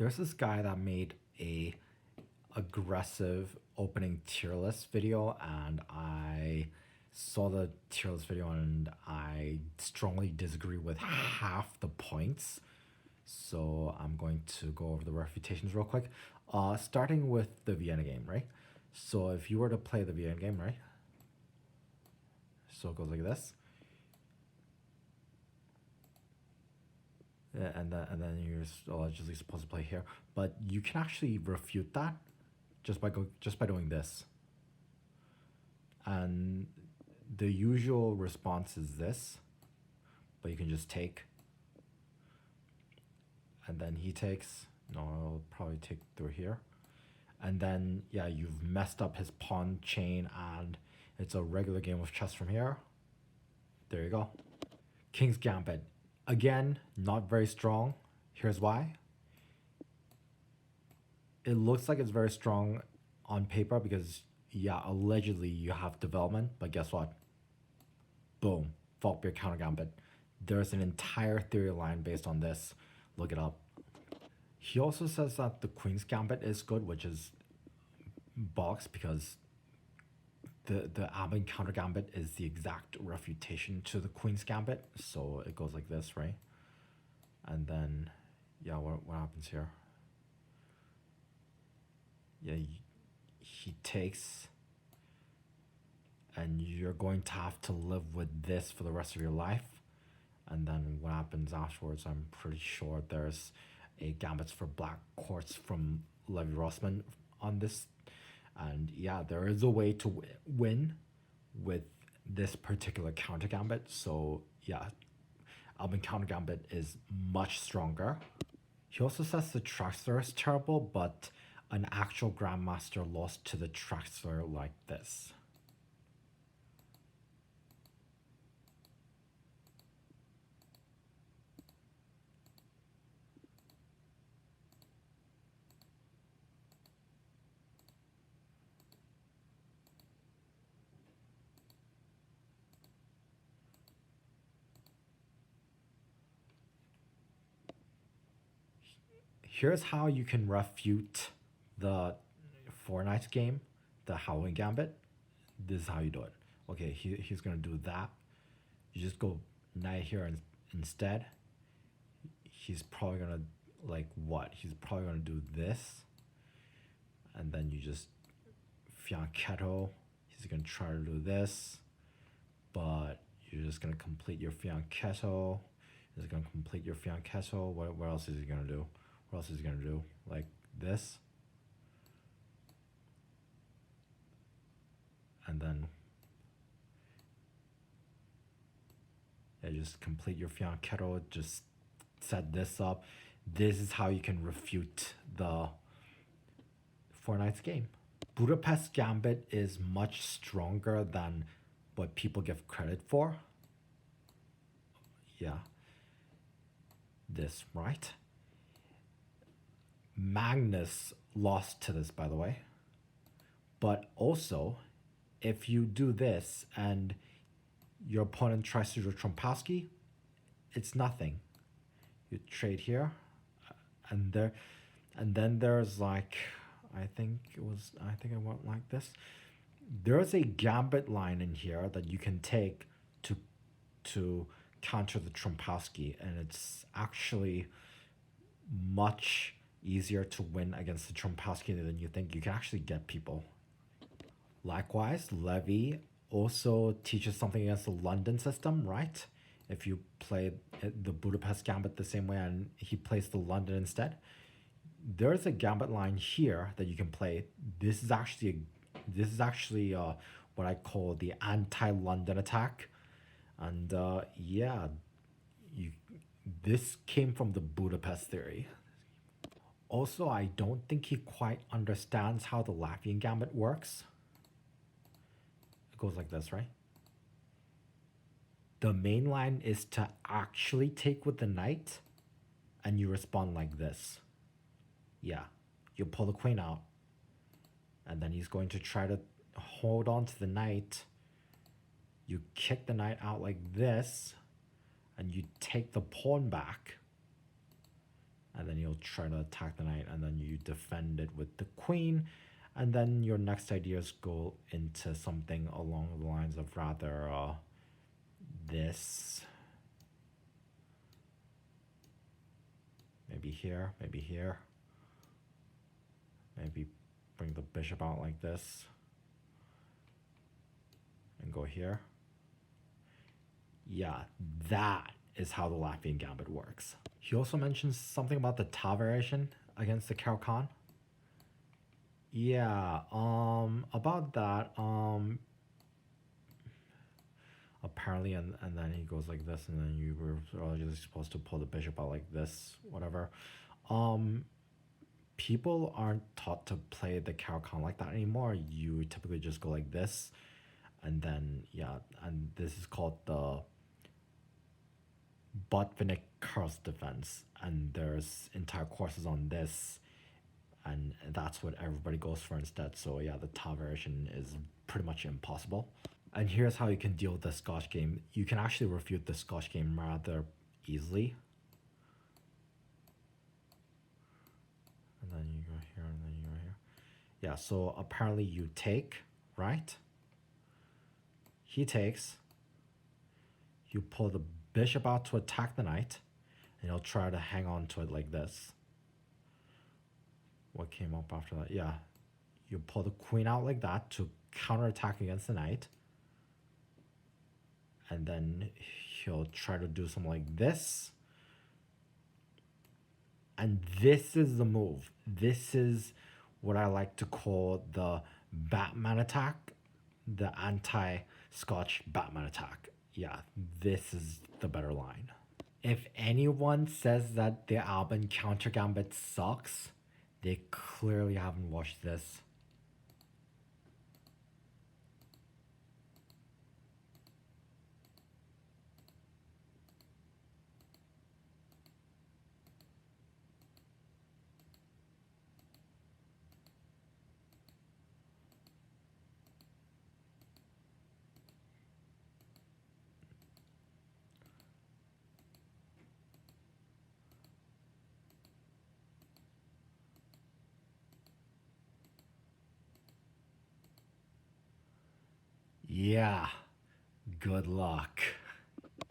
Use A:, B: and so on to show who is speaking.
A: There's this guy that made a aggressive opening tier list video, and I saw the tier list video and I strongly disagree with half the points. So I'm going to go over the refutations real quick. Starting with the Vienna game, right? So if you were to play the Vienna game, right? So it goes like this. Yeah, and then you're allegedly supposed to play here, but you can actually refute that just by doing this. And the usual response is this, but you can just take, and then he takes. No, I'll probably take through here, and then yeah, you've messed up his pawn chain, and it's a regular game of chess from here. There you go. King's Gambit. Again, not very strong. Here's why. It looks like it's very strong on paper because, yeah, allegedly you have development, but guess what? Boom, Faulkbeer counter gambit. There's an entire theory line based on this. Look it up. He also says that the Queen's Gambit is good, which is box because the Alban counter gambit is the exact refutation to the Queen's Gambit. So it goes like this, right? And then, yeah, what happens here? Yeah, he takes, and you're going to have to live with this for the rest of your life. And then what happens afterwards, I'm pretty sure there's a gambits for black courts from Levy Rossman on this. And yeah, there is a way to win with this particular counter gambit. So yeah, Alban counter gambit is much stronger. He also says the Traxler is terrible, but an actual grandmaster lost to the Traxler like this. Here's how you can refute the Four Knights game, the Howling Gambit. This is how you do it. Okay, he's gonna do that. You just go knight here instead. He's probably gonna like what? He's probably gonna do this, and then you just fianchetto. He's gonna try to do this, but you're just gonna complete your fianchetto. He's gonna complete your fianchetto. What else is he gonna do? What else is he gonna do? Like this. And then yeah, just complete your fianchetto, just set this up. This is how you can refute the Four Knights game. Budapest Gambit is much stronger than what people give credit for. Yeah. This, right? Magnus lost to this, by the way. But also, if you do this and your opponent tries to do Trompowsky, it's nothing. You trade here, and then there's like, I think I went like this. There's a gambit line in here that you can take to counter the Trompowsky, and it's actually much easier to win against the Trompowsky than you think. You can actually get people. Likewise, Levy also teaches something against the London system, right? If you play the Budapest Gambit the same way and he plays the London instead, there's a gambit line here that you can play. This is actually what I call the anti-London attack, and yeah, this came from the Budapest theory. Also, I don't think he quite understands how the Latvian Gambit works. It goes like this, right? The main line is to actually take with the knight, and you respond like this. Yeah, you pull the queen out, and then he's going to try to hold on to the knight. You kick the knight out like this, and you take the pawn back, and then you'll try to attack the knight, and then you defend it with the queen, and then your next ideas go into something along the lines of rather this, maybe here, maybe here, maybe bring the bishop out like this and go here. Yeah, that is how the Latvian gambit works. He also mentions something about the Ta variation against the Caro-Kann. Yeah, about that, apparently, and then he goes like this, and then you were just supposed to pull the bishop out like this, whatever. People aren't taught to play the Caro-Kann like that anymore. You typically just go like this, and yeah, and this is called the Botvinnik Karls defense, and there's entire courses on this, and that's what everybody goes for instead. So yeah, the Ta version is pretty much impossible. And here's how you can deal with the Scotch game. You can actually refute the Scotch game rather easily. And then you go here, and then you go here. Yeah, so apparently you take, right? He takes. You pull the bishop out to attack the knight, and he'll try to hang on to it like this. What came up after that? Yeah, you pull the queen out like that to counterattack against the knight. And then he'll try to do something like this. And this is the move. This is what I like to call the Batman attack, the anti-Scotch Batman attack. Yeah, this is the better line. If anyone says that the Alban counter gambit sucks, they clearly haven't watched this. Yeah, good luck.